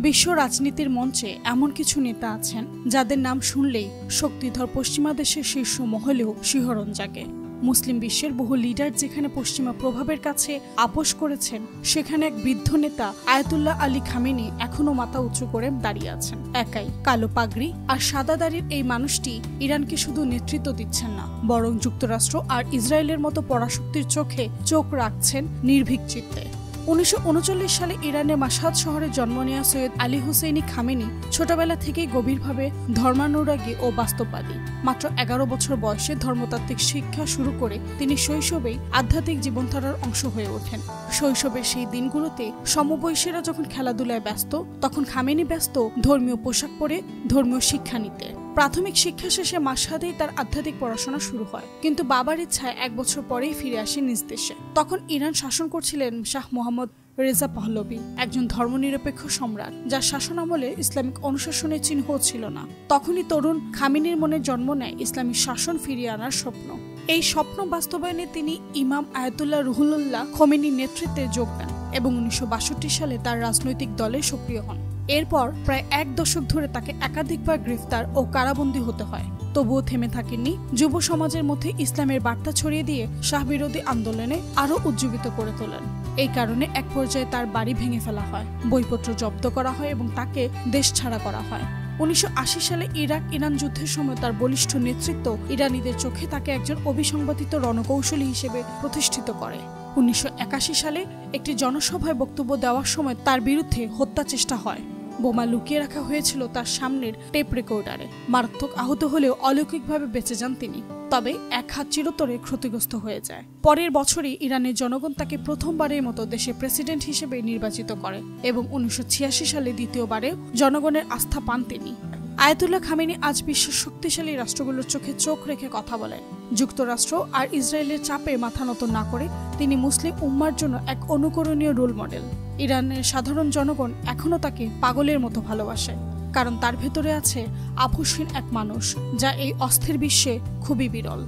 বিশ্ব রাজনীতির মঞ্চে এমন কিছু নেতা আছেন যাদের নাম শুনলেই শক্তিধর পশ্চিমা দেশের শীর্ষ মহলেও শিহরণ জাগে। মুসলিম বিশ্বের বহু লিডার যেখানে পশ্চিমা প্রভাবের কাছে আপোষ করেছেন, সেখানে এক বৃদ্ধ নেতা আয়াতুল্লাহ আলী খামেনি এখনো মাথা উঁচু করে দাঁড়িয়ে আছেন। একাই কালো পাগড়ি আর সাদা দাড়ির এই মানুষটি ইরানকে শুধু নেতৃত্ব দিচ্ছেন না, বরং যুক্তরাষ্ট্র আর ইসরায়েলের মতো পরাশক্তির চোখে চোখ রাখছেন নির্ভীক চিত্তে। 1939 সালে ইরানের মাশহাদ শহরে জন্ম নেওয়া সৈয়দ আলী হুসেইনি খামেনি ছোটবেলা থেকেই গভীরভাবে ধর্মানুরাগী ও বাস্তববাদী। মাত্র 11 বছর বয়সে ধর্মতাত্ত্বিক শিক্ষা শুরু করে তিনি শৈশবেই আধ্যাত্মিক জীবনধারার অংশ হয়ে ওঠেন। শৈশবের সেই দিনগুলোতে সমবয়সীরা যখন খেলাধুলায় ব্যস্ত, তখন খামেনি ব্যস্ত ধর্মীয় পোশাক পরে ধর্মীয় শিক্ষা নিতে। প্রাথমিক শিক্ষা শেষে মাশহাদেই তার আধ্যাত্মিক পড়াশোনা শুরু হয়, কিন্তু বাবার ইচ্ছায় 1 বছর পরেই ফিরে আসে নিজ দেশে। তখন ইরান শাসন করছিলেন শাহ মোহাম্মদ রেজা পাহলভি, একজন ধর্মনিরপেক্ষ সম্রাট, যার শাসনামলে ইসলামিক অনুশাসনের চিহ্ন ছিল না। তখনই তরুণ খামেনির মনে জন্ম নেয় ইসলামিক শাসন ফিরিয়ে আনার স্বপ্ন। এই স্বপ্ন বাস্তবায়নে তিনি ইমাম আয়াতুল্লাহ রুহুল্লাহ খোমেনির নেতৃত্বে যোগ দেন এবং 1962 সালে তার রাজনৈতিক দলে সক্রিয় হন। এরপর প্রায় 1 দশক ধরে তাকে একাধিকবার গ্রেফতার ও কারাবন্দী হতে হয়। তবুও থেমে থাকেননি, যুব সমাজের মধ্যে ইসলামের বার্তা ছড়িয়ে দিয়ে শাহবিরোধী আন্দোলনে আরও উজ্জীবিত করে তোলেন। এই কারণে এক পর্যায়ে তার বাড়ি ভেঙে ফেলা হয়, বইপত্র জব্দ করা হয় এবং তাকে দেশ ছাড়া করা হয়। 1980 সালে ইরাক-ইরান যুদ্ধের সময় তার বলিষ্ঠ নেতৃত্ব ইরানিদের চোখে তাকে একজন অবিসংবাদিত রণকৌশলী হিসেবে প্রতিষ্ঠিত করে। 1981 সালে একটি জনসভায় বক্তব্য দেওয়ার সময় তার বিরুদ্ধে হত্যা চেষ্টা হয়। বোমা লুকিয়ে রাখা হয়েছিল তার সামনের টেপ রেকর্ডারে। মারাত্মক আহত হলেও অলৌকিকভাবে বেঁচে যান তিনি, তবে এক হাত চিরতরে ক্ষতিগ্রস্ত হয়ে যায়। পরের বছরই ইরানের জনগণ তাকে প্রথমবারের মতো দেশের প্রেসিডেন্ট হিসেবে নির্বাচিত করে এবং 1986 সালে দ্বিতীয়বারে জনগণের আস্থা পান তিনি। আয়াতুল্লাহ খামেনি আজ বিশ্বের শক্তিশালী রাষ্ট্রগুলোর চোখে চোখ রেখে কথা বলেন। যুক্তরাষ্ট্র আর ইসরায়েলের চাপে মাথা নত না করে তিনি মুসলিম উম্মার জন্য এক অনুকরণীয় রোল মডেল। ইরানের সাধারণ জনগণ এখনও তাকে পাগলের মতো ভালোবাসে, কারণ তার ভেতরে আছে আপোষহীন এক মানুষ, যা এই অস্থির বিশ্বে খুবই বিরল।